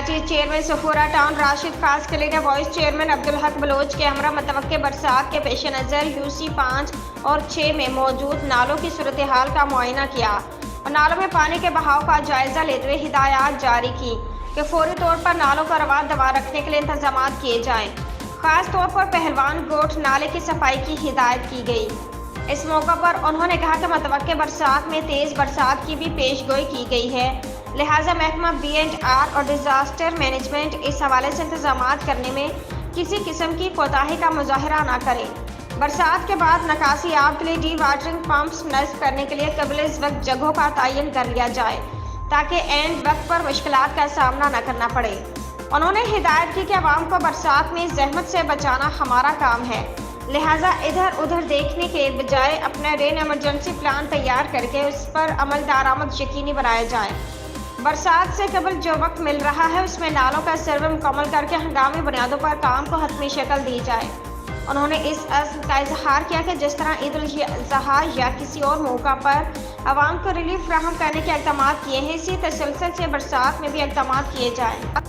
Party chairman Safura town Rashid खास के लिए vice chairman Abdul Haq Bloch के हमरा मुतवक्के बरसात के पेश नज़र यूसी 5 और 6 में मौजूद नालों की सूरत हाल का मुआयना किया और नालों में पानी के बहाव का जायजा लेते हुए हिदायत जारी की कि फौरी तौर पर नालों का रवा दवा रखने के लिए इंतजाम किए जाएं। खास तौर पर पहलवान गोट नाले की सफाई की हिदायत की गई। इस मौका पर उन्होंने कहा कि मुतवक्के बरसात में तेज़ बरसात की भी पेशगोई की गई है, लिहाजा महकमा B&R और डिज़ास्टर मैनेजमेंट इस हवाले से इंतजाम करने में किसी किस्म की कोताही का मुजाहरा न करें। बरसात के बाद निकासी आब के लिए डी वाटरिंग पम्प्स नस्ब करने के लिए कबल इस वक्त जगहों का तयन कर लिया जाए ताकि एंड वक्त पर मुश्किलात का सामना न करना पड़े। उन्होंने हिदायत की कि आवाम को बरसात में जहमत से बचाना हमारा काम है, लिहाजा इधर उधर देखने के बजाय अपना रेन एमरजेंसी प्लान तैयार करके उस पर अमल दरामद यकीनी बनाया जाए। बरसात से कबल जो वक्त मिल रहा है उसमें नालों का सर्वे मुकम्मल करके हंगामी बुनियादों पर काम को हतमी शक्ल दी जाए। उन्होंने इस अज़्म का इजहार किया कि जिस तरह ईद उल अज़हा या किसी और मौका पर आवाम को रिलीफ फराहम करने के इक़दाम किए हैं, इसी तसलसल से बरसात में भी इक़दाम किए जाएँ।